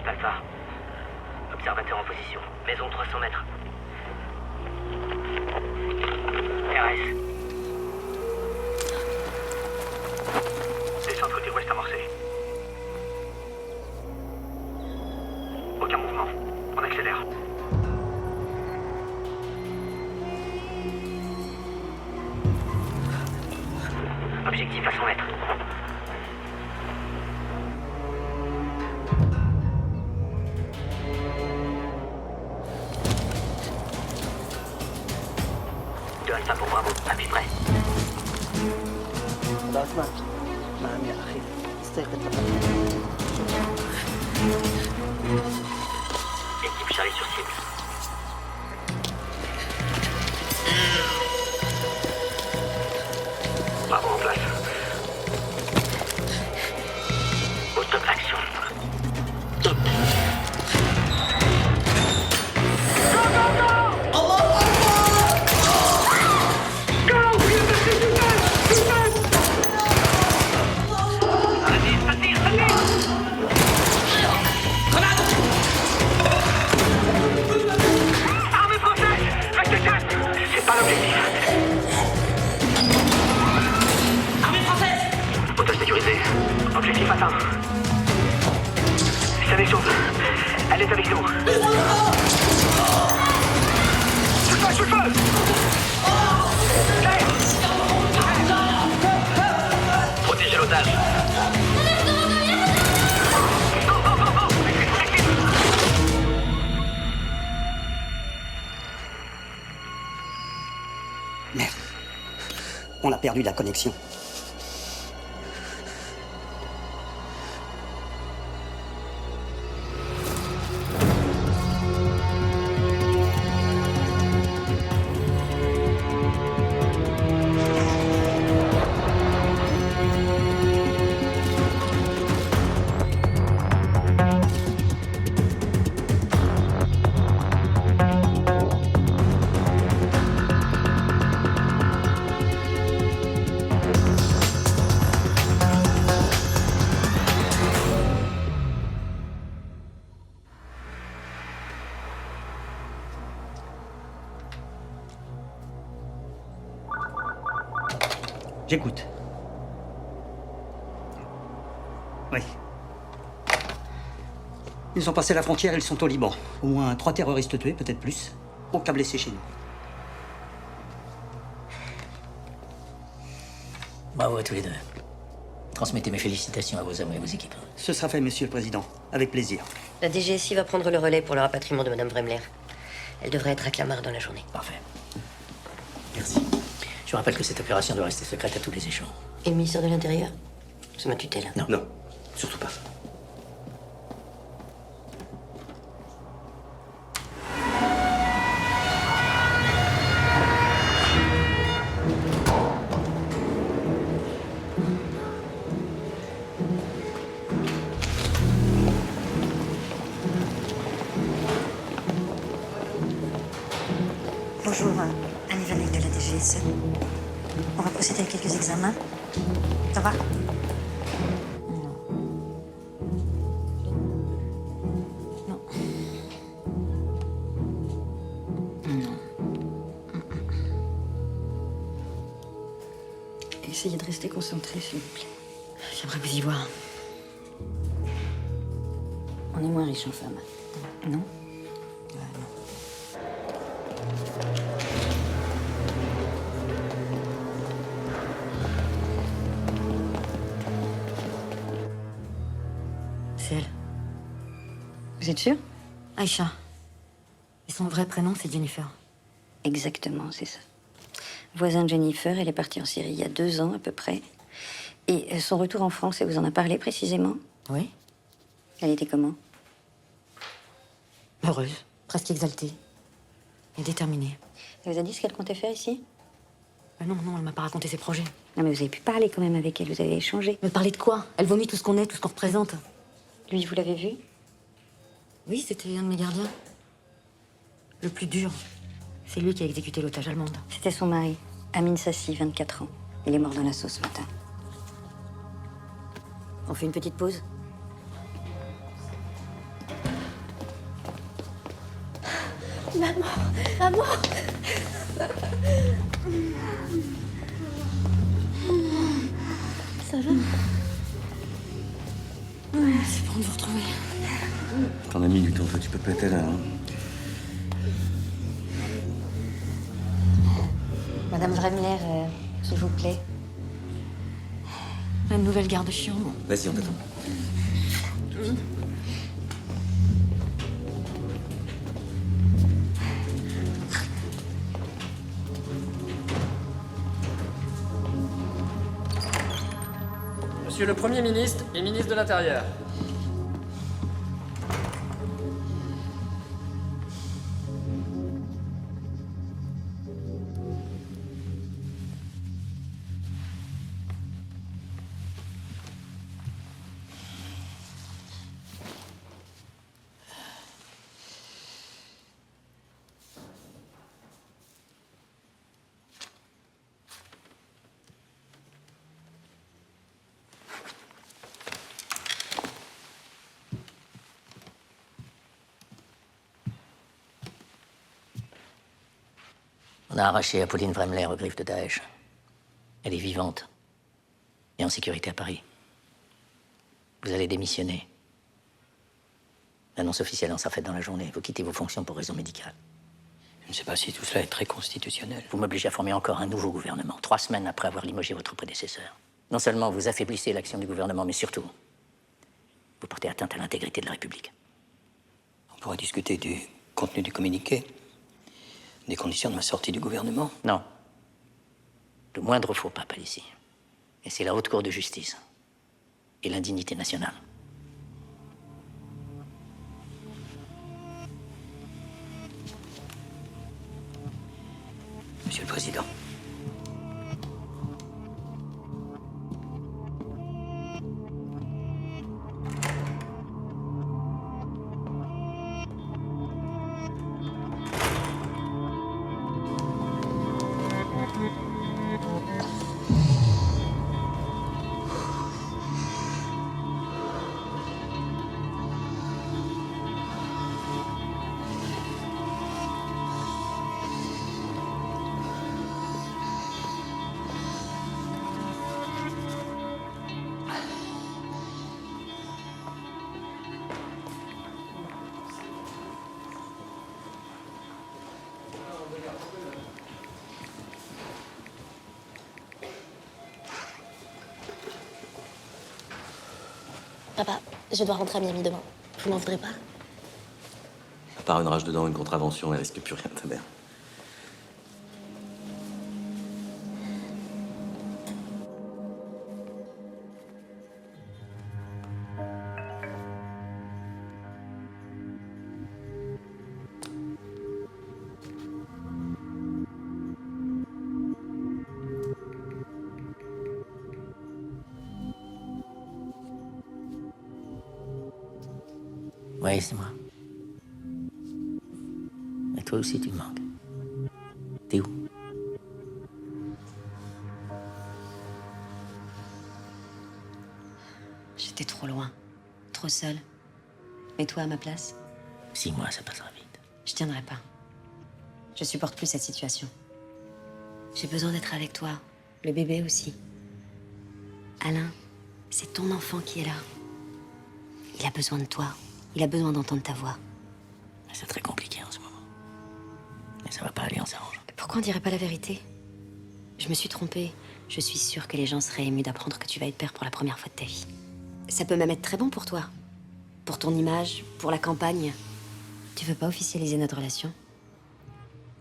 Poste Alpha. Observateur en position. Maison 300 mètres. RS. Descente côté ouest amorcée. Aucun mouvement. On accélère. Objectif à 100 mètres. De Alpha pour Bravo. Appui prêt. هذا اسمع نعم يا أخي استيقظ فقط. Équipe Charlie sur cible. Bravo en place. Au top action. Top. Armée française! Restez calme! C'est pas l'objectif. Armée française! Otage sécurisé. Objectif atteint. Ça les sauve. Elle est avec nous. Sous le feu! Sous le feu! Claire! Protégez l'otage. Merde. On a perdu la connexion. J'écoute. Oui. Ils ont passé la frontière, ils sont au Liban. Au moins 3 terroristes tués, peut-être plus. Aucun blessé chez nous. Bravo à tous les deux. Transmettez mes félicitations à vos hommes et vos équipes. Ce sera fait, Monsieur le Président. Avec plaisir. La DGSI va prendre le relais pour le rapatriement de Madame Vremler. Elle devrait être à Clamart dans la journée. Parfait. Merci. Je vous rappelle que cette opération doit rester secrète à tous les échelons. Et le ministère de l'Intérieur? C'est ma tutelle. Non. Non, surtout pas. Bonjour, Annie Vanek de la DGSE. On va procéder à quelques examens. Ça va? Non. Non. Essayez de rester concentré, s'il vous plaît. J'aimerais vous y voir. On est moins riche en femmes. Non? Non. C'est elle. Vous êtes sûr? Aïcha. Et son vrai prénom, c'est Jennifer. Exactement, c'est ça. Voisin de Jennifer, elle est partie en Syrie il y a 2 ans à peu près. Et son retour en France, elle vous en a parlé précisément? Oui. Elle était comment? Heureuse, presque exaltée. Et déterminée. Elle vous a dit ce qu'elle comptait faire ici? Non, elle m'a pas raconté ses projets. Non, mais vous avez pu parler quand même avec elle, vous avez échangé. Mais parler de quoi? Elle vomit tout ce qu'on est, tout ce qu'on représente. Lui, vous l'avez vu? Oui, c'était un de mes gardiens. Le plus dur. C'est lui qui a exécuté l'otage allemande. C'était son mari, Amin Sassi, 24 ans. Il est mort dans l'assaut ce matin. On fait une petite pause? Maman. Ça va? Ouais, c'est bon de vous retrouver. T'en as mis du temps, toi, tu peux pas être là, hein. Madame Vremler, s'il vous plaît. La nouvelle garde chambre. Vas-y, on t'attend. Monsieur le Premier ministre et ministre de l'Intérieur. On a arraché Apolline Vremler aux griffes de Daesh. Elle est vivante et en sécurité à Paris. Vous allez démissionner. L'annonce officielle en sera faite dans la journée. Vous quittez vos fonctions pour raison médicale. Je ne sais pas si tout cela est très constitutionnel. Vous m'obligez à former encore un nouveau gouvernement, 3 semaines après avoir limogé votre prédécesseur. Non seulement vous affaiblissez l'action du gouvernement, mais surtout, vous portez atteinte à l'intégrité de la République. On pourrait discuter du contenu du communiqué, des conditions de ma sortie du gouvernement. Non. Le moindre faux pas, ici. Et c'est la haute cour de justice. Et l'indignité nationale. Monsieur le Président. Papa, je dois rentrer à Miami demain. Vous m'en voudrez pas? À part une rage dedans, une contravention, elle risque plus rien, ta mère. Oui, c'est moi. Et toi aussi, tu me manques. T'es où? J'étais trop loin, trop seule. Et toi, à ma place? 6 mois, ça passera vite. Je tiendrai pas. Je supporte plus cette situation. J'ai besoin d'être avec toi, le bébé aussi. Alain, c'est ton enfant qui est là. Il a besoin de toi. Il a besoin d'entendre ta voix. C'est très compliqué en ce moment. Mais ça va pas aller, on s'arrange. Pourquoi on dirait pas la vérité? Je me suis trompée. Je suis sûre que les gens seraient émus d'apprendre que tu vas être père pour la première fois de ta vie. Ça peut même être très bon pour toi. Pour ton image, pour la campagne. Tu veux pas officialiser notre relation?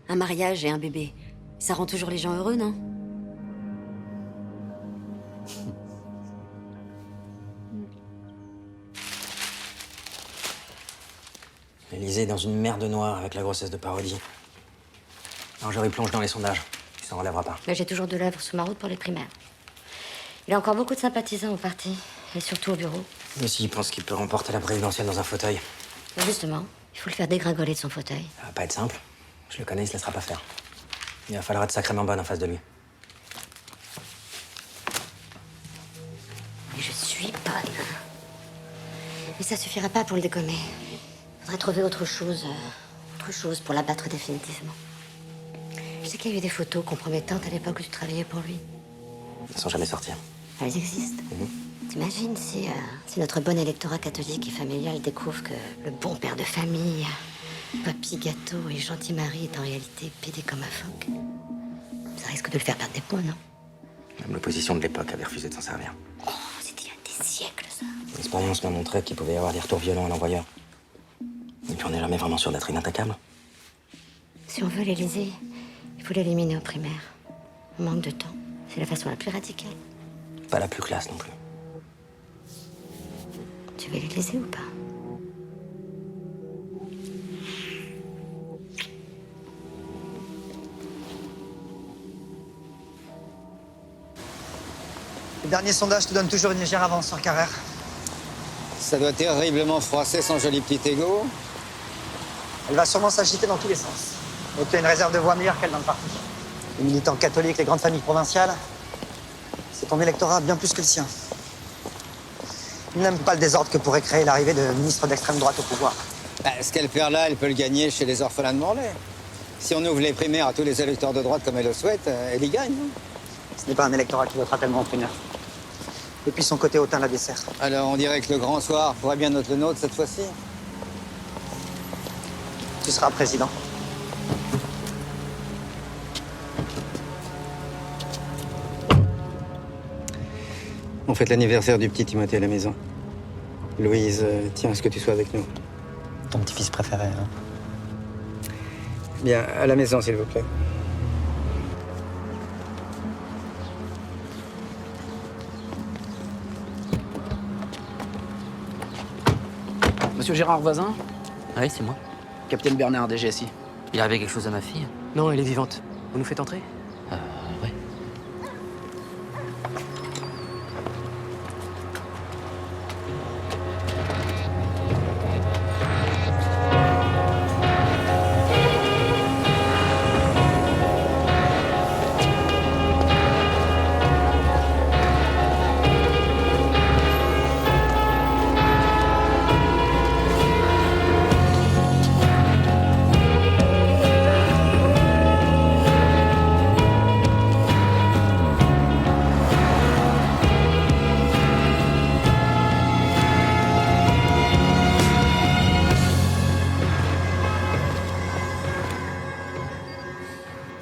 Un mariage et un bébé, ça rend toujours les gens heureux, non? L'Élysée est dans une merde noire avec la grossesse de Parodie. Alors j'aurais plonge dans les sondages. Tu s'en relèveras pas. Mais j'ai toujours de l'œuvre sous ma route pour les primaires. Il a encore beaucoup de sympathisants au parti, et surtout au bureau. Mais s'il pense qu'il peut remporter la présidentielle dans un fauteuil, Mais justement, il faut le faire dégringoler de son fauteuil. ça va pas être simple. Je le connais, il se laissera pas faire. Il va falloir être sacrément bonne en face de lui. Mais je suis bonne. Mais ça suffira pas pour le déconner. Faudrait trouver autre chose. autre chose pour l'abattre définitivement. Je sais qu'il y a eu des photos compromettantes à l'époque où tu travaillais pour lui. Elles sont jamais sorties. Elles existent. T'imagines si notre bon électorat catholique et familial découvre que le bon père de famille, papy gâteau et gentil mari est en réalité pédé comme un phoque. Ça risque de le faire perdre des points, non? Même l'opposition de l'époque avait refusé de s'en servir. Oh, c'était il y a des siècles, ça. L'expérience m'a montré qu'il pouvait y avoir des retours violents à l'envoyeur. Et puis on n'est jamais vraiment sûr d'être inattaquable. Si on veut l'Élysée, il faut l'éliminer aux primaires. On manque de temps. C'est la façon la plus radicale. Pas la plus classe non plus. Tu veux l'Élysée ou pas? Le dernier sondage te donne toujours une légère avance sur Carrère. Ça doit terriblement froisser son joli petit égo. Elle va sûrement s'agiter dans tous les sens. Donc tu as une réserve de voix meilleure qu'elle dans le parti. Les militants catholiques, les grandes familles provinciales, c'est ton électorat bien plus que le sien. Ils n'aiment pas le désordre que pourrait créer l'arrivée de ministres d'extrême droite au pouvoir. Bah, ce qu'elle perd là, elle peut le gagner chez les orphelins de Morlaix. Si on ouvre les primaires à tous les électeurs de droite comme elle le souhaite, elle y gagne. Non? Ce n'est pas un électorat qui votera tellement en primaire. Et puis son côté hautain la dessert. Alors on dirait que le grand soir pourrait bien être le nôtre cette fois-ci. Tu seras président. On fête l'anniversaire du petit Timothée à la maison. Louise, tiens à ce que tu sois avec nous. Ton petit-fils préféré, hein. Bien, à la maison, s'il vous plaît. Monsieur Gérard Voisin, Oui, c'est moi. capitaine Bernard, DGSI. Il arrivait quelque chose à ma fille? Non, elle est vivante. Vous nous faites entrer? Ouais.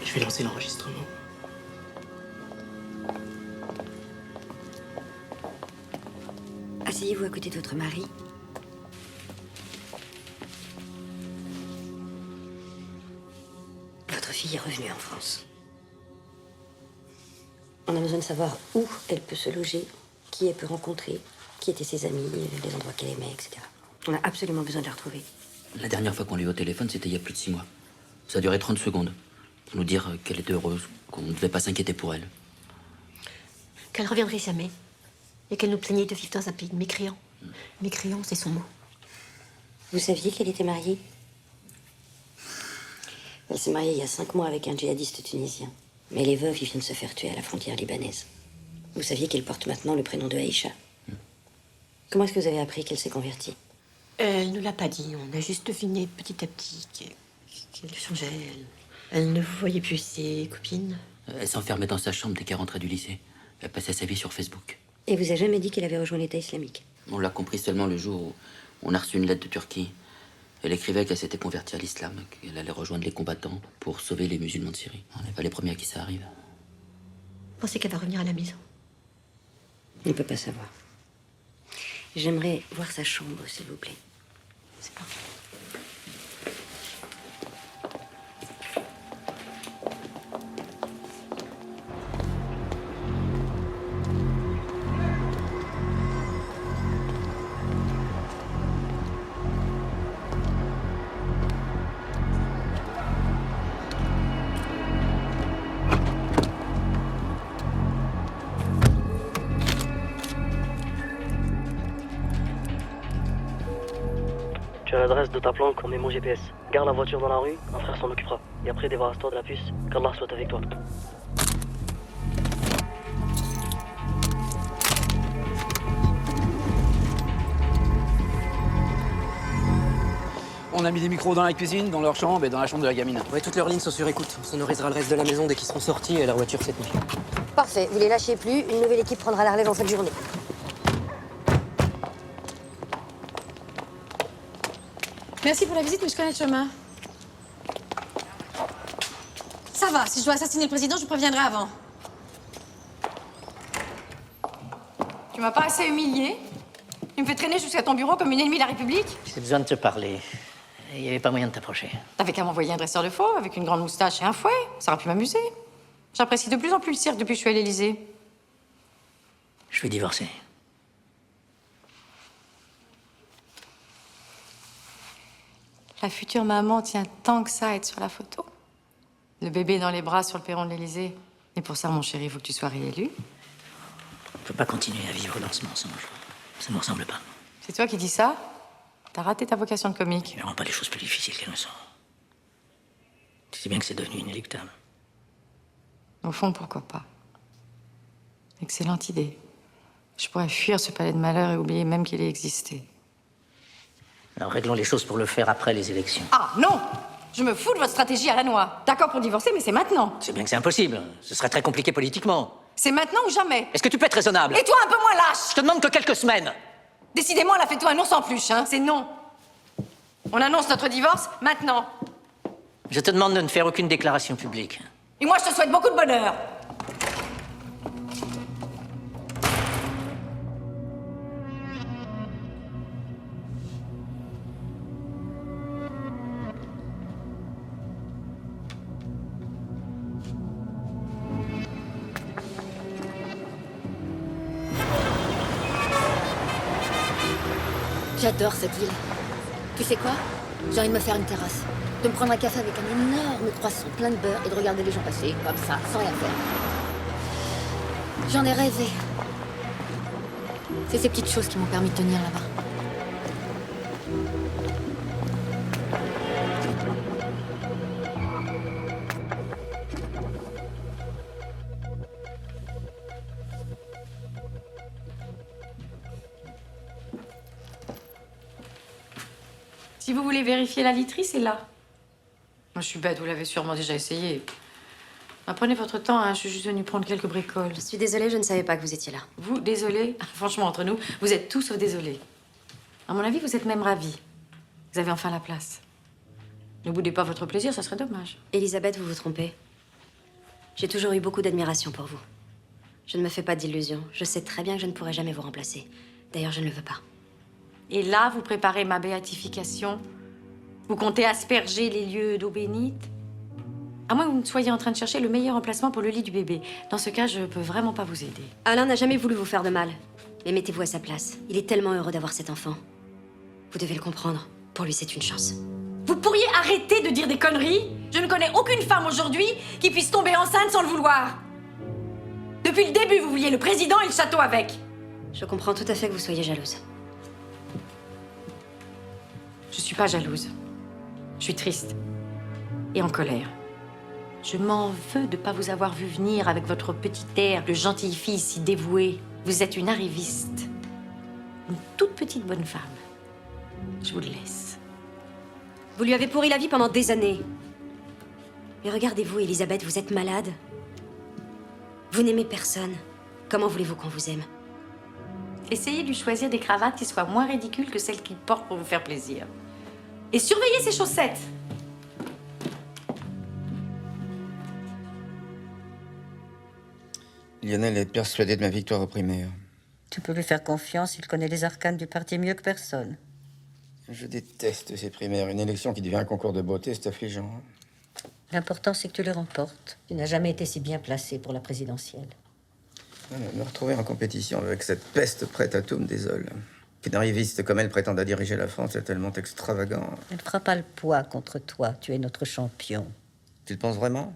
Je vais lancer l'enregistrement. Asseyez-vous à côté de votre mari. Votre fille est revenue en France. On a besoin de savoir où elle peut se loger, qui elle peut rencontrer, qui étaient ses amis, les endroits qu'elle aimait, etc. On a absolument besoin de la retrouver. La dernière fois qu'on l'a eu au téléphone, c'était il y a plus de 6 mois. Ça a duré 30 secondes. Pour nous dire qu'elle était heureuse, qu'on ne devait pas s'inquiéter pour elle. Qu'elle reviendrait jamais. Et qu'elle nous plaignait de vivre dans un pays de mécréants. Mécréants, c'est son mot. Vous saviez qu'elle était mariée? Elle s'est mariée il y a 5 mois avec un djihadiste tunisien. Mais elle est veuve, il vient de se faire tuer à la frontière libanaise. Vous saviez qu'elle porte maintenant le prénom de Aïcha. Comment est-ce que vous avez appris qu'elle s'est convertie? Elle ne l'a pas dit. On a juste deviné petit à petit qu'elle changeait. Elle ne voyait plus ses copines. Elle s'enfermait dans sa chambre dès qu'elle rentrait du lycée. Elle passait sa vie sur Facebook. Et vous a jamais dit qu'elle avait rejoint l'État islamique? On l'a compris seulement le jour où on a reçu une lettre de Turquie. Elle écrivait qu'elle s'était convertie à l'islam, qu'elle allait rejoindre les combattants pour sauver les musulmans de Syrie. On n'est pas les premiers à qui ça arrive. Vous pensez qu'elle va revenir à la maison? On ne peut pas savoir. J'aimerais voir sa chambre, s'il vous plaît. C'est pas. Tu as l'adresse de ta planque, on met mon GPS. Garde la voiture dans la rue, un frère s'en occupera. Et après, débarrasse-toi de la puce, qu'Allah soit avec toi. On On a mis des micros dans la cuisine, dans leur chambre et dans la chambre de la gamine. Ouais, toutes leurs lignes sont sur écoute. On sonorisera le reste de la maison dès qu'ils seront sortis et leur voiture cette nuit. Parfait, vous les lâchez plus, une nouvelle équipe prendra la relève en fin de journée. Merci pour la visite, mais je connais le chemin. Ça va, si je dois assassiner le président, je vous préviendrai avant. Tu m'as pas assez humilié? Tu me fais traîner jusqu'à ton bureau comme une ennemie de la République? J'ai besoin de te parler. Il n'y avait pas moyen de t'approcher. T'avais qu'à m'envoyer un dresseur de faux avec une grande moustache et un fouet. Ça aurait pu m'amuser. J'apprécie de plus en plus le cirque depuis que je suis à l'Élysée. Je vais divorcer. La future maman tient tant que ça à être sur la photo. Le bébé dans les bras sur le perron de l'Élysée. Et pour ça, mon chéri, il faut que tu sois réélu. On ne peut pas continuer à vivre dans ce mensonge. Ça ne me ressemble pas. C'est toi qui dis ça? T'as raté ta vocation de comique. Ne rends pas les choses plus difficiles qu'elles ne sont. Tu sais bien que c'est devenu inéluctable. Au fond, pourquoi pas? Excellente idée. Je pourrais fuir ce palais de malheur et oublier même qu'il ait existé. Alors réglons les choses pour le faire après les élections. Ah non! Je me fous de votre stratégie à la noix. D'accord pour divorcer, mais c'est maintenant. C'est bien que c'est impossible. Ce serait très compliqué politiquement. C'est maintenant ou jamais. Est-ce que tu peux être raisonnable? Et toi, un peu moins lâche. Je te demande que quelques semaines. Décidément, elle a fait tout un ours en peluche, hein. C'est non. On annonce notre divorce maintenant. Je te demande de ne faire aucune déclaration publique. Et moi, je te souhaite beaucoup de bonheur. J'adore cette ville. Tu sais quoi? J'ai envie de me faire une terrasse. De me prendre un café avec un énorme croissant plein de beurre et de regarder les gens passer, comme ça, sans rien faire. J'en ai rêvé. C'est ces petites choses qui m'ont permis de tenir là-bas. Si vous voulez vérifier la literie, c'est là. Moi, je suis bête, vous l'avez sûrement déjà essayé. Ah, prenez votre temps, hein, je suis juste venue prendre quelques bricoles. Je suis désolée, je ne savais pas que vous étiez là. Vous, désolé? Franchement, entre nous, vous êtes tous sauf désolés. À mon avis, vous êtes même ravis. Vous avez enfin la place. Ne boudez pas votre plaisir, ça serait dommage. Elisabeth, vous vous trompez. J'ai toujours eu beaucoup d'admiration pour vous. Je ne me fais pas d'illusions. Je sais très bien que je ne pourrai jamais vous remplacer. D'ailleurs, je ne le veux pas. Et là, vous préparez ma béatification. Vous comptez asperger les lieux d'eau bénite. À moins que vous ne soyez en train de chercher le meilleur emplacement pour le lit du bébé. Dans ce cas, je peux vraiment pas vous aider. Alain n'a jamais voulu vous faire de mal. Mais mettez-vous à sa place. Il est tellement heureux d'avoir cet enfant. Vous devez le comprendre. Pour lui, c'est une chance. Vous pourriez arrêter de dire des conneries? Je ne connais aucune femme aujourd'hui qui puisse tomber enceinte sans le vouloir. Depuis le début, vous vouliez le président et le château avec. Je comprends tout à fait que vous soyez jalouse. Je suis pas jalouse. Je suis triste. Et en colère. Je m'en veux de pas vous avoir vu venir avec votre petit air de gentille fille si dévouée. Vous êtes une arriviste. Une toute petite bonne femme. Je vous le laisse. Vous lui avez pourri la vie pendant des années. Mais regardez-vous, Elisabeth, vous êtes malade. Vous n'aimez personne. Comment voulez-vous qu'on vous aime? Essayez de lui choisir des cravates qui soient moins ridicules que celles qu'il porte pour vous faire plaisir. Et surveillez ses chaussettes. Lionel est persuadé de ma victoire aux primaires. Tu peux lui faire confiance, il connaît les arcanes du parti mieux que personne. Je déteste ces primaires. Une élection qui devient un concours de beauté, c'est affligeant. L'important, c'est que tu les remportes. Tu n'as jamais été si bien placé pour la présidentielle. Me retrouver en compétition avec cette peste prête à tout me désole. Qu'une arriviste comme elle prétende à diriger la France est tellement extravagant. Elle ne fera pas le poids contre toi. Tu es notre champion. Tu le penses vraiment?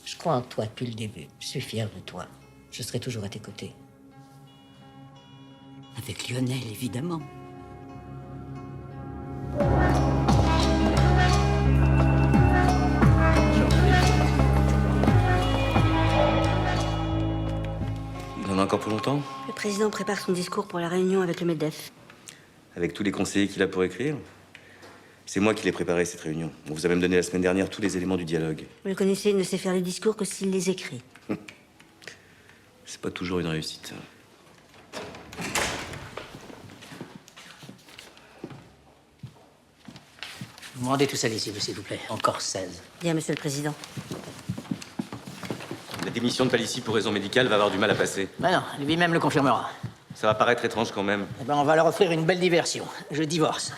Je crois en toi depuis le début. Je suis fier de toi. Je serai toujours à tes côtés. Avec Lionel, évidemment. Il en a encore pour longtemps? Le président prépare son discours pour la réunion avec le MEDEF. Avec tous les conseillers qu'il a pour écrire? C'est moi qui l'ai préparé, cette réunion. On vous a même donné la semaine dernière tous les éléments du dialogue. Vous le connaissez, il ne sait faire les discours que s'il les écrit. C'est pas toujours une réussite. Vous me rendez tout ça lisible, s'il vous plaît. Encore 16. Bien, Monsieur le Président. La démission de Palissy pour raison médicale va avoir du mal à passer. Ben non, lui-même le confirmera. Ça va paraître étrange quand même. Eh ben, on va leur offrir une belle diversion. Je divorce.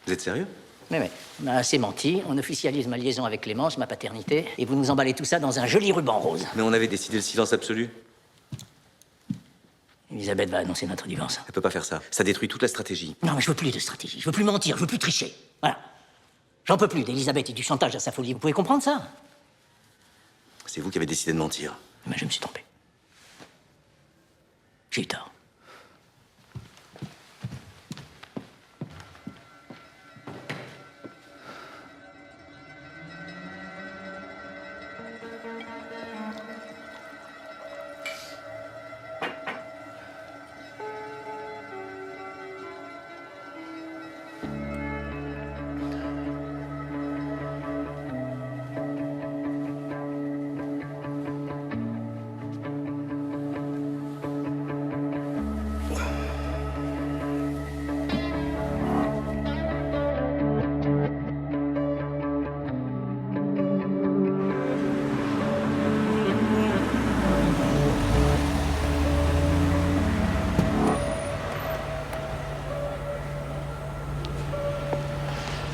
Vous êtes sérieux? Mais on a assez menti. On officialise ma liaison avec Clémence, ma paternité, et vous nous emballez tout ça dans un joli ruban rose. Mais on avait décidé le silence absolu. Elisabeth va annoncer notre divorce. Elle peut pas faire ça. Ça détruit toute la stratégie. Non, mais je veux plus de stratégie. Je veux plus mentir. Je veux plus tricher. Voilà. J'en peux plus d'Elisabeth et du chantage à sa folie. Vous pouvez comprendre ça? C'est vous qui avez décidé de mentir. Mais je me suis trompé. J'ai eu tort.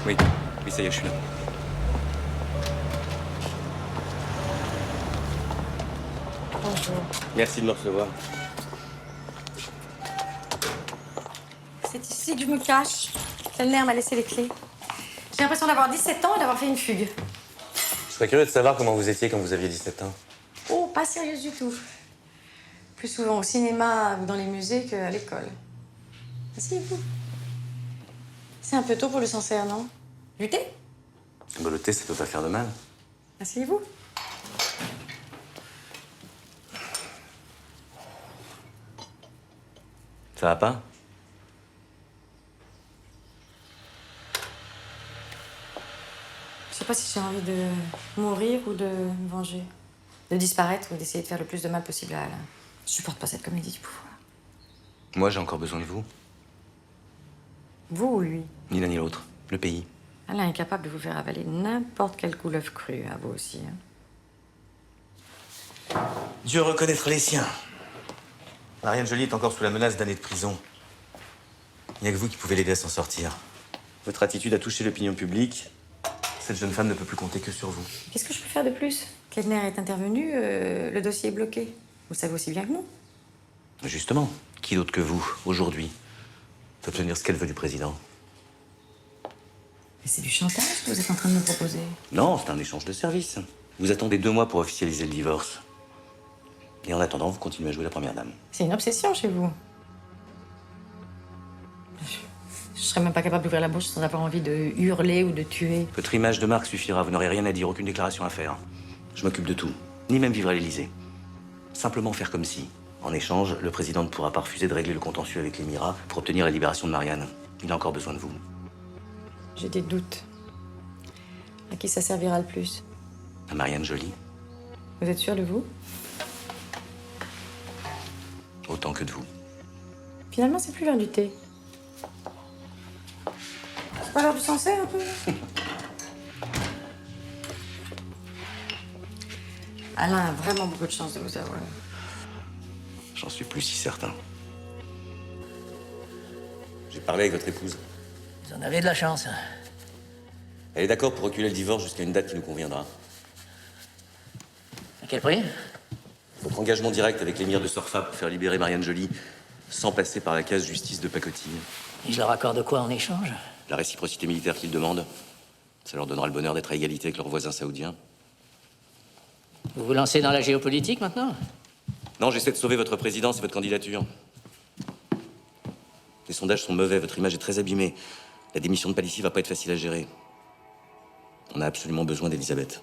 Oui, oui, ça y est, je suis là. Bonjour. Merci de me recevoir. C'est ici que je me cache. Kellner m'a laissé les clés. J'ai l'impression d'avoir 17 ans et d'avoir fait une fugue. Je serais curieux de savoir comment vous étiez quand vous aviez 17 ans. Oh, pas sérieuse du tout. Plus souvent au cinéma ou dans les musées qu'à l'école. Asseyez-vous. C'est un peu tôt pour le Sancerre, non? Du thé? Bah, le thé, ça peut pas faire de mal. Asseyez-vous. Ça va pas? Je sais pas si j'ai envie de mourir ou de me venger. De disparaître ou d'essayer de faire le plus de mal possible à Alain. Je supporte pas cette comédie du pouvoir. Moi, j'ai encore besoin de vous. Vous ou lui? Ni l'un ni l'autre. Le pays. Alain est capable de vous faire avaler n'importe quel couleuvre crue, à vous aussi. Hein. Dieu reconnaîtra les siens. Marianne Joly est encore sous la menace d'années de prison. Il n'y a que vous qui pouvez l'aider à s'en sortir. Votre attitude a touché l'opinion publique. Cette jeune femme ne peut plus compter que sur vous. Qu'est-ce que je peux faire de plus? Kellner est intervenu, le dossier est bloqué. Vous le savez aussi bien que nous. Justement, qui d'autre que vous, aujourd'hui, peut obtenir ce qu'elle veut du président? Mais c'est du chantage que vous êtes en train de me proposer. Non, c'est un échange de services. Vous attendez 2 mois pour officialiser le divorce. Et en attendant, vous continuez à jouer la première dame. C'est une obsession chez vous. Je serais même pas capable d'ouvrir la bouche sans avoir envie de hurler ou de tuer. Votre image de marque suffira, vous n'aurez rien à dire, aucune déclaration à faire. Je m'occupe de tout, ni même vivre à l'Élysée. Simplement faire comme si, en échange, le président ne pourra pas refuser de régler le contentieux avec l'Émirat pour obtenir la libération de Marianne. Il a encore besoin de vous. J'ai des doutes. À qui ça servira le plus? À Marianne Joly, Vous êtes sûr de vous? autant que de vous. Finalement, c'est plus l'heure du thé. C'est pas l'heure du Sancerre, un peu? Alain a vraiment beaucoup de chance de vous avoir. J'en suis plus si certain. J'ai parlé avec votre épouse. Vous en avez de la chance. Elle est d'accord pour reculer le divorce jusqu'à une date qui nous conviendra. À quel prix? Votre engagement direct avec l'émir de Sorfa pour faire libérer Marianne Joly sans passer par la case justice de pacotille. Et je leur accorde quoi en échange? La réciprocité militaire qu'ils demandent. Ça leur donnera le bonheur d'être à égalité avec leurs voisins saoudiens. Vous vous lancez dans la géopolitique maintenant? Non, j'essaie de sauver votre présidence et votre candidature. Les sondages sont mauvais, votre image est très abîmée. La démission de Palissy va pas être facile à gérer. On a absolument besoin d'Elisabeth.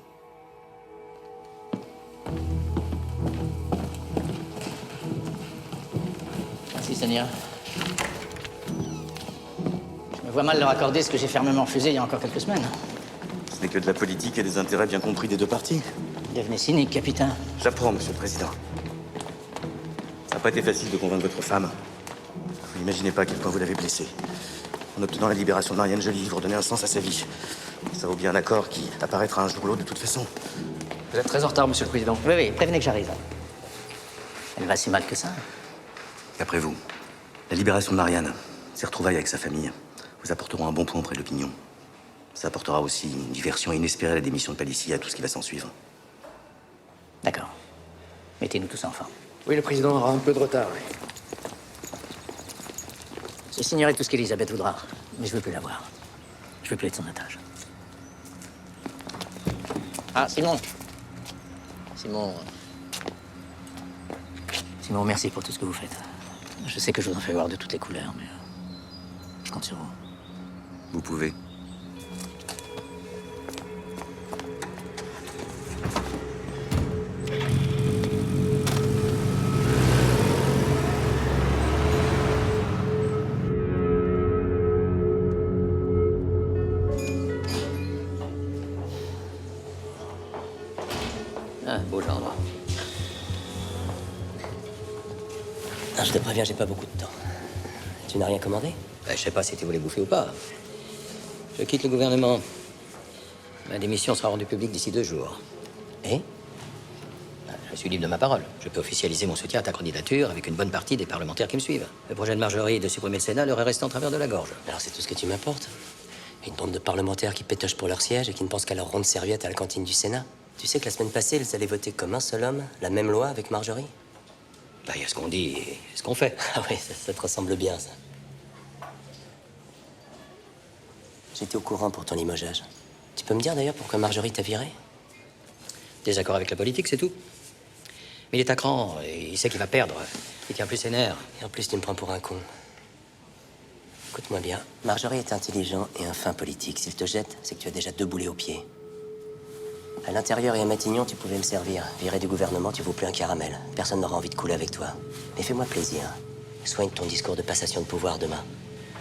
Merci, Sonia. vois mal leur accorder ce que j'ai fermement refusé il y a encore quelques semaines. Ce n'est que de la politique et des intérêts bien compris des deux parties. Devenez cynique, capitaine. J'apprends, Monsieur le Président. Ça n'a pas été facile de convaincre votre femme. Vous n'imaginez pas à quel point vous l'avez blessée. En obtenant la libération de Marianne Joly, vous redonnez un sens à sa vie. Ça vaut bien un accord qui apparaîtra un jour ou l'autre de toute façon. Vous êtes très en retard, Monsieur le Président. Oui, oui, prévenez que j'arrive. Elle va si mal que ça. Et après vous, la libération de Marianne, ses retrouvailles avec sa famille, vous apporteront un bon point auprès de l'opinion. Ça apportera aussi une diversion inespérée à la démission de Palissy et à tout ce qui va s'en suivre. D'accord. Mettez-nous tous en forme. Oui, le Président aura un peu de retard, oui. Je signerai tout ce qu'Elisabeth voudra, mais je veux plus la voir. Je veux plus être son otage. Ah, Simon. Simon, merci pour tout ce que vous faites. Je sais que je vous en fais voir de toutes les couleurs, mais je compte sur vous. Vous pouvez. Ah, beau genre. Ah, je te préviens, j'ai pas beaucoup de temps. Tu n'as rien commandé? Je sais pas si tu voulais bouffer ou pas. Je quitte le gouvernement. Ma démission sera rendue publique d'ici 2 jours. Et? Je suis libre de ma parole. Je peux officialiser mon soutien à ta candidature avec une bonne partie des parlementaires qui me suivent. Le projet de Marjorie de supprimer le Sénat leur est resté en travers de la gorge. Alors c'est tout ce que tu m'apportes? Une bande de parlementaires qui pétochent pour leur siège et qui ne pensent qu'à leur ronde serviette à la cantine du Sénat? Tu sais que la semaine passée, ils allaient voter comme un seul homme la même loi avec Marjorie? Bah, il y a ce qu'on dit et ce qu'on fait. Ah oui, ça te ressemble bien, ça. J'étais au courant pour ton limogeage. Tu peux me dire d'ailleurs pourquoi Marjorie t'a viré? Désaccord avec la politique, c'est tout. Mais il est à cran et il sait qu'il va perdre. Il tient plus ses nerfs. Et en plus, tu me prends pour un con. Écoute-moi bien. Marjorie est intelligent et un fin politique. S'il te jette, c'est que tu as déjà 2 boulets aux pieds. À l'intérieur et à Matignon, tu pouvais me servir. Viré du gouvernement, tu vaux plus un caramel. Personne n'aura envie de couler avec toi. Mais fais-moi plaisir. Soigne ton discours de passation de pouvoir demain.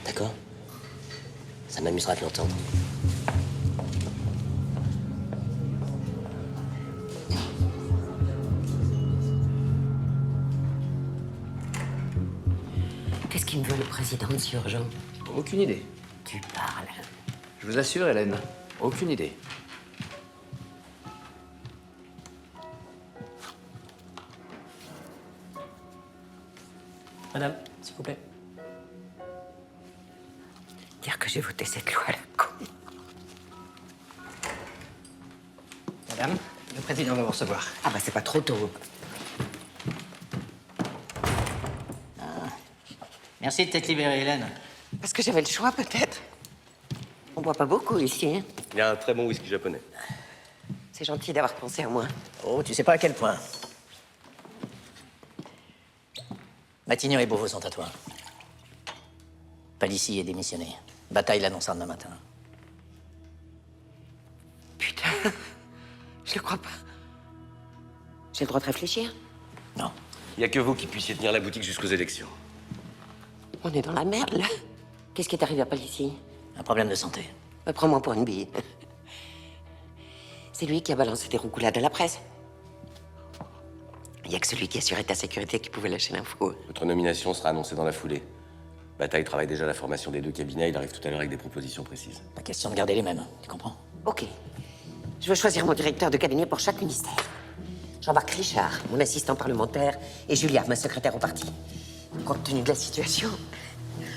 D'accord? Ça m'amusera de l'entendre. Qu'est-ce qu'il me veut, le président, monsieur Urgent? Aucune idée. Tu parles. Je vous assure, Hélène, aucune idée. Madame, s'il vous plaît. Dire que j'ai voté cette loi à la con. Madame, le président va vous recevoir. Ah bah c'est pas trop tôt. Merci de t'être libérée, Hélène. Parce que j'avais le choix, peut-être. On boit pas beaucoup ici, hein. Il y a un très bon whisky japonais. C'est gentil d'avoir pensé à moi. Oh, tu sais pas à quel point. Matignon et Beauvau sont à toi. Palissy est démissionné. Bataille l'annoncera demain matin. Putain, je le crois pas. J'ai le droit de réfléchir? Non. Il n'y a que vous qui puissiez tenir la boutique jusqu'aux élections. On est dans la merde, là. Qu'est-ce qui est arrivé à Palissy? Un problème de santé. Prends-moi pour une bille. C'est lui qui a balancé des roucoulades à la presse. Il n'y a que celui qui assurait ta sécurité qui pouvait lâcher l'info. Votre nomination sera annoncée dans la foulée. Bataille travaille déjà à la formation des 2 cabinets. Il arrive tout à l'heure avec des propositions précises. Pas question de garder les mêmes, tu comprends? Ok. Je veux choisir mon directeur de cabinet pour chaque ministère. Jean-Marc Richard, mon assistant parlementaire, et Julia, ma secrétaire au parti. Compte tenu de la situation,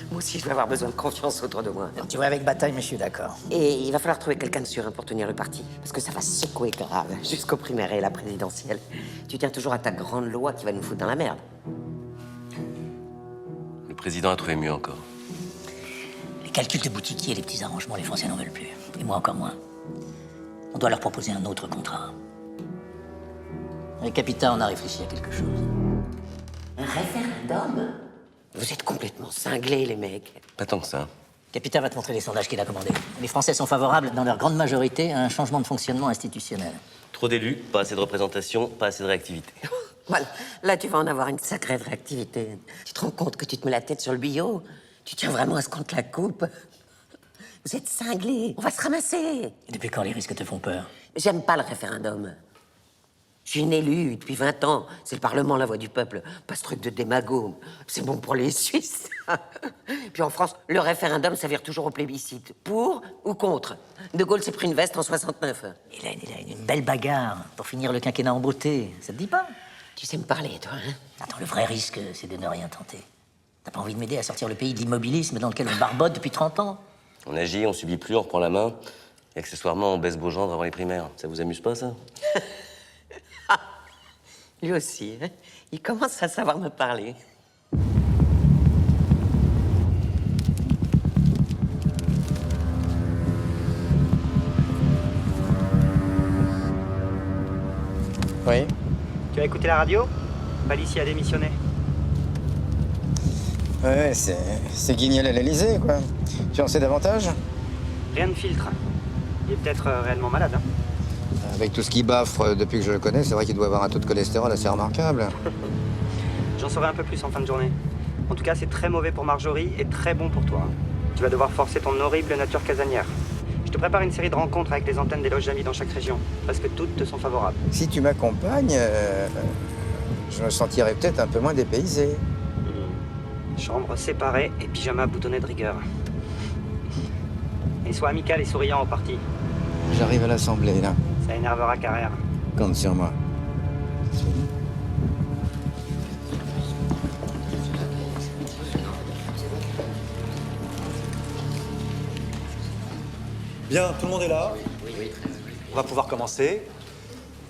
moi aussi je vais avoir besoin de confiance autour de moi. Tu vois, avec Bataille, mais je suis d'accord. Et il va falloir trouver quelqu'un de sûr hein, pour tenir le parti. Parce que ça va secouer grave, jusqu'au primaire et la présidentielle. Tu tiens toujours à ta grande loi qui va nous foutre dans la merde. Le président a trouvé mieux encore. Les calculs de boutiquier et les petits arrangements, les Français n'en veulent plus. Et moi encore moins. On doit leur proposer un autre contrat. Avec Capita, on a réfléchi à quelque chose. Un référendum? Vous êtes complètement cinglés, les mecs. Pas tant que ça. Capita va te montrer les sondages qu'il a commandés. Les Français sont favorables, dans leur grande majorité, à un changement de fonctionnement institutionnel. Trop d'élus, pas assez de représentation, pas assez de réactivité. Voilà, là tu vas en avoir une sacrée réactivité. Tu te rends compte que tu te mets la tête sur le billot? Tu tiens vraiment à ce qu'on te la coupe? Vous êtes cinglés, on va se ramasser. Et depuis quand les risques te font peur? J'aime pas le référendum. Je suis une élue depuis 20 ans. C'est le Parlement, la voix du peuple. Pas ce truc de démago. C'est bon pour les Suisses. Puis en France, le référendum, ça vire toujours au plébiscite. Pour ou contre? De Gaulle s'est pris une veste en 69. Hélène, une belle bagarre pour finir le quinquennat en beauté. Ça te dit pas? Tu sais me parler, toi, hein? Attends, le vrai risque, c'est de ne rien tenter. T'as pas envie de m'aider à sortir le pays de l'immobilisme dans lequel on barbote depuis 30 ans? On agit, on subit plus, on reprend la main. Et accessoirement, on baisse beau gendre avant les primaires. Ça vous amuse pas, ça? Lui aussi, hein? Il commence à savoir me parler. Oui. Tu as écouté la radio? Palissy a démissionné. Ouais, c'est Guignol à l'Élysée, quoi. Tu en sais davantage? Rien de filtre. Il est peut-être réellement malade, hein? Avec tout ce qui baffre depuis que je le connais, c'est vrai qu'il doit avoir un taux de cholestérol assez remarquable. J'en saurai un peu plus en fin de journée. En tout cas, c'est très mauvais pour Marjorie et très bon pour toi. Tu vas devoir forcer ton horrible nature casanière. Je te prépare une série de rencontres avec les antennes des loges d'amis dans chaque région. Parce que toutes te sont favorables. Si tu m'accompagnes, je me sentirais peut-être un peu moins dépaysé. Chambre séparée et pyjama boutonné de rigueur. Et sois amical et souriant au parti. J'arrive à l'Assemblée, là. Ça énervera Carrère. Compte sur moi. Bien, tout le monde est là? On va pouvoir commencer.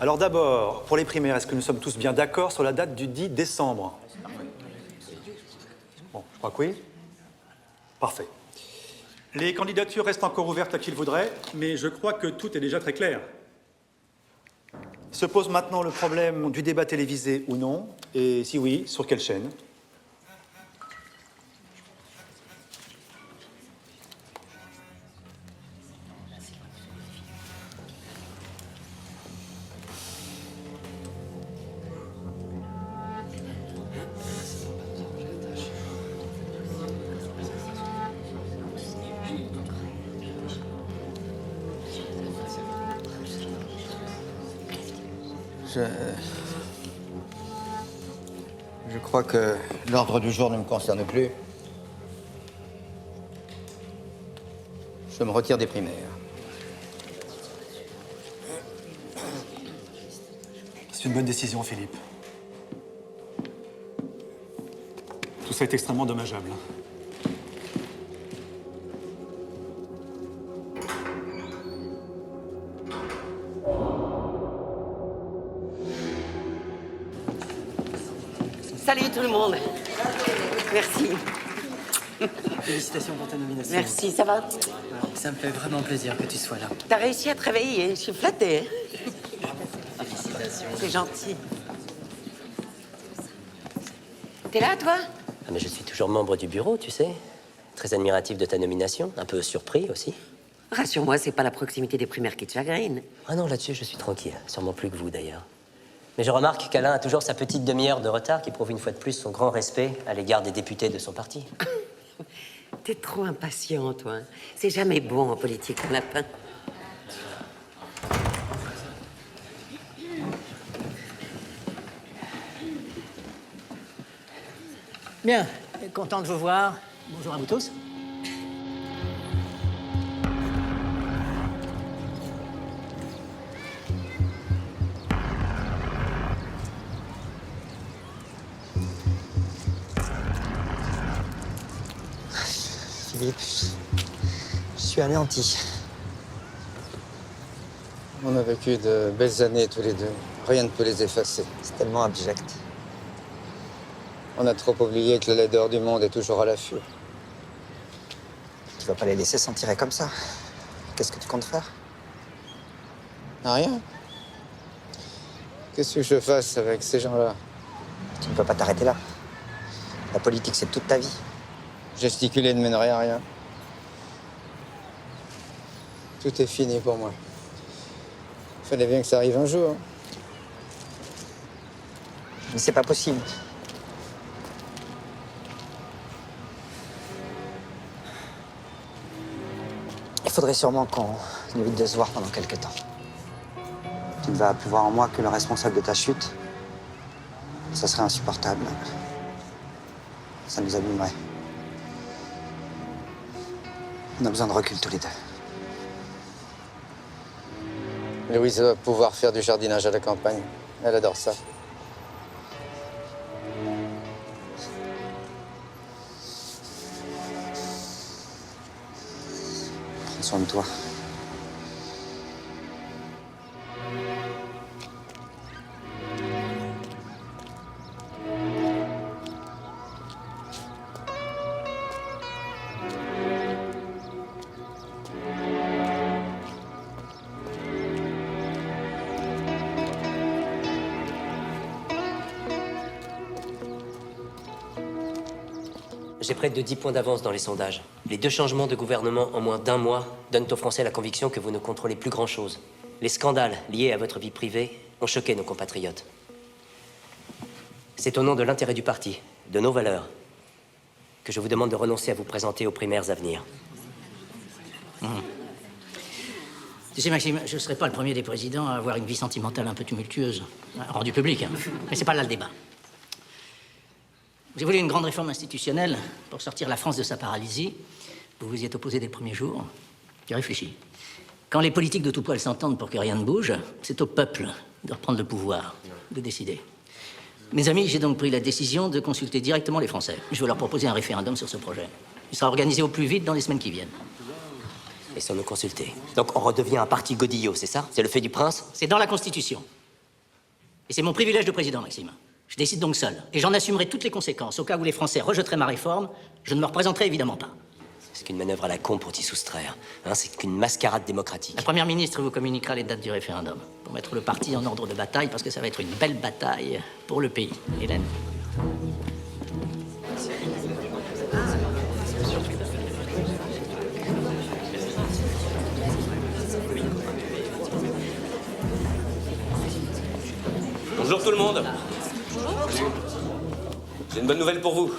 Alors d'abord, pour les primaires, est-ce que nous sommes tous bien d'accord sur la date du 10 décembre? Bon, je crois que oui. Parfait. Les candidatures restent encore ouvertes à qui le voudrait, mais je crois que tout est déjà très clair. Se pose maintenant le problème du débat télévisé ou non, et si oui, sur quelle chaîne? Je crois que l'ordre du jour ne me concerne plus. Je me retire des primaires. C'est une bonne décision, Philippe. Tout ça est extrêmement dommageable. Salut tout le monde. Merci. Félicitations pour ta nomination. Merci, ça va? Ça me fait vraiment plaisir que tu sois là. T'as réussi à te réveiller, je suis flattée. Félicitations. C'est gentil. T'es là, toi? Ah, mais je suis toujours membre du bureau, tu sais. Très admiratif de ta nomination, un peu surpris aussi. Rassure-moi, c'est pas la proximité des primaires qui te chagrine. Ah non, là-dessus, je suis tranquille. Sûrement plus que vous, d'ailleurs. Mais je remarque qu'Alain a toujours sa petite demi-heure de retard qui prouve une fois de plus son grand respect à l'égard des députés de son parti. T'es trop impatient, toi. C'est jamais bon en politique, un lapin. Bien, content de vous voir. Bonjour à vous tous. Philippe, je suis anéanti. On a vécu de belles années tous les deux. Rien ne peut les effacer. C'est tellement abject. On a trop oublié que la laideur du monde est toujours à l'affût. Tu vas pas les laisser s'en tirer comme ça. Qu'est-ce que tu comptes faire? Rien. Qu'est-ce que je fasse avec ces gens-là? Tu ne peux pas t'arrêter là. La politique, c'est toute ta vie. Gesticuler ne mènerait à rien. Tout est fini pour moi. Fallait bien que ça arrive un jour. Mais c'est pas possible. Il faudrait sûrement qu'on évite de se voir pendant quelques temps. Tu ne vas plus voir en moi que le responsable de ta chute. Ça serait insupportable. Ça nous abîmerait. On a besoin de recul tous les deux. Louise doit pouvoir faire du jardinage à la campagne. Elle adore ça. Prends soin de toi. J'ai près de 10 points d'avance dans les sondages. Les 2 changements de gouvernement en moins d'1 mois donnent aux Français la conviction que vous ne contrôlez plus grand-chose. Les scandales liés à votre vie privée ont choqué nos compatriotes. C'est au nom de l'intérêt du parti, de nos valeurs, que je vous demande de renoncer à vous présenter aux primaires à venir. Tu sais, Maxime, je ne serai pas le premier des présidents à avoir une vie sentimentale un peu tumultueuse, rendue publique, hein. Mais c'est pas là le débat. J'ai voulu une grande réforme institutionnelle pour sortir la France de sa paralysie. Vous vous y êtes opposé dès le premier jour. J'ai réfléchi. Quand les politiques de tout poil s'entendent pour que rien ne bouge, c'est au peuple de reprendre le pouvoir, de décider. Mes amis, j'ai donc pris la décision de consulter directement les Français. Je vais leur proposer un référendum sur ce projet. Il sera organisé au plus vite dans les semaines qui viennent. Et sans nous consulter. Donc on redevient un parti godillot, c'est ça? C'est le fait du prince? C'est dans la Constitution. Et c'est mon privilège de président, Maxime. Je décide donc seul. Et j'en assumerai toutes les conséquences. Au cas où les Français rejetteraient ma réforme, je ne me représenterai évidemment pas. C'est qu'une manœuvre à la con pour t'y soustraire. Hein, c'est qu'une mascarade démocratique. La première ministre vous communiquera les dates du référendum. Pour mettre le parti en ordre de bataille, parce que ça va être une belle bataille pour le pays. Hélène? Bonjour tout le monde. J'ai une bonne nouvelle pour vous.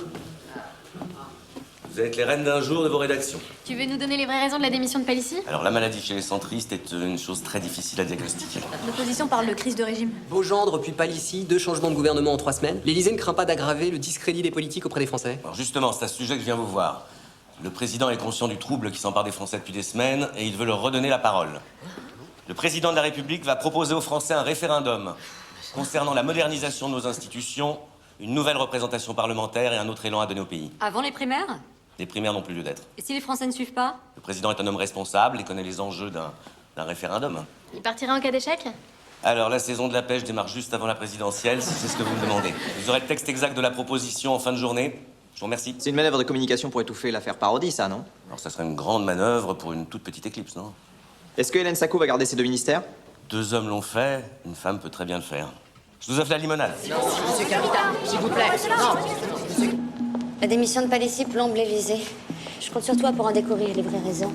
Vous êtes les reines d'un jour de vos rédactions. Tu veux nous donner les vraies raisons de la démission de Palissy? Alors la maladie chez les centristes est une chose très difficile à diagnostiquer. L'opposition parle de crise de régime. Beaugendre puis Palissy, 2 changements de gouvernement en 3 semaines. L'Élysée ne craint pas d'aggraver le discrédit des politiques auprès des Français. Alors justement, c'est à ce sujet que je viens vous voir. Le président est conscient du trouble qui s'empare des Français depuis des semaines et il veut leur redonner la parole. Le président de la République va proposer aux Français un référendum concernant la modernisation de nos institutions, une nouvelle représentation parlementaire et un autre élan à donner au pays. Avant les primaires? Les primaires n'ont plus lieu d'être. Et si les Français ne suivent pas? Le président est un homme responsable et connaît les enjeux d'un référendum. Il partirait en cas d'échec? Alors, la saison de la pêche démarre juste avant la présidentielle, si c'est ce que vous me demandez. Vous aurez le texte exact de la proposition en fin de journée. Je vous remercie. C'est une manœuvre de communication pour étouffer l'affaire Parodi, ça, non? Alors, ça serait une grande manœuvre pour une toute petite éclipse, non? Est-ce que Hélène Sacco va garder ses 2 ministères? 2 hommes l'ont fait, une femme peut très bien le faire. Je vous offre la limonade. Monsieur Carita, s'il vous plaît. Non. La démission de Palissy plombe l'Élysée. Je compte sur toi pour en découvrir les vraies raisons.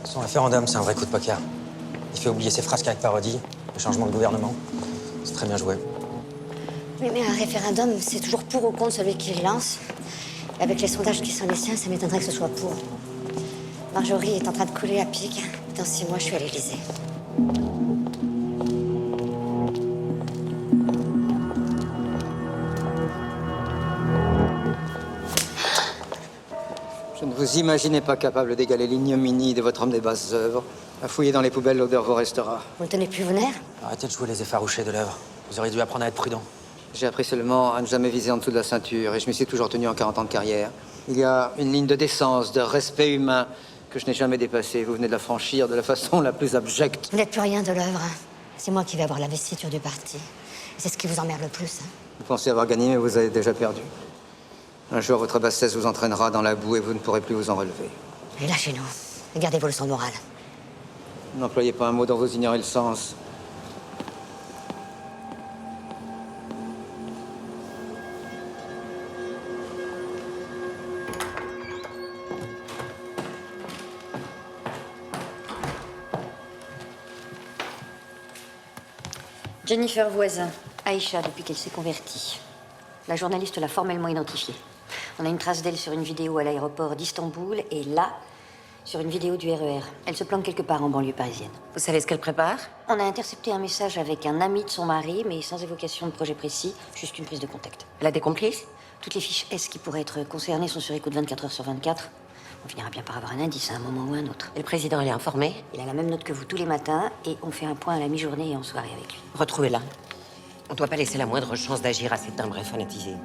Son référendum, c'est un vrai coup de poker. Il fait oublier ses frasques avec Parodi, le changement de gouvernement. C'est très bien joué. Oui, mais un référendum, c'est toujours pour ou contre celui qui le lance. Et avec les sondages qui sont les siens, ça m'étonnerait que ce soit pour. Marjorie est en train de couler à pic. Dans 6 mois, je suis à l'Élysée. Je ne vous imaginez pas capable d'égaler l'ignominie de votre homme des basses œuvres. À fouiller dans les poubelles, l'odeur vous restera. Vous ne tenez plus vos nerfs? Arrêtez de jouer les effarouchés de l'œuvre. Vous auriez dû apprendre à être prudent. J'ai appris seulement à ne jamais viser en dessous de la ceinture, et je m'y suis toujours tenu en 40 ans de carrière. Il y a une ligne de décence, de respect humain, que je n'ai jamais dépassée. Vous venez de la franchir de la façon la plus abjecte. Vous n'êtes plus rien de l'œuvre. C'est moi qui vais avoir la vestiture du parti. Et c'est ce qui vous emmerde le plus. Vous pensez avoir gagné, mais vous avez déjà perdu. Un jour, votre bassesse vous entraînera dans la boue et vous ne pourrez plus vous en relever. Et lâchez-nous. Et gardez vos leçons de morale. N'employez pas un mot dont vous ignorez le sens. Jennifer Voisin, Aïcha, depuis qu'elle s'est convertie. La journaliste l'a formellement identifiée. On a une trace d'elle sur une vidéo à l'aéroport d'Istanbul, et là, Sur une vidéo du RER. Elle se planque quelque part en banlieue parisienne. Vous savez ce qu'elle prépare? On a intercepté un message avec un ami de son mari, mais sans évocation de projet précis, juste une prise de contact. Elle a des complices? Toutes les fiches S qui pourraient être concernées sont sur écoute 24 heures sur 24. On finira bien par avoir un indice à un moment ou un autre. Et le président, il est informé? Il a la même note que vous tous les matins, et on fait un point à la mi-journée et en soirée avec lui. Retrouvez-la. On ne doit pas laisser la moindre chance d'agir à cet timbre fanatisé.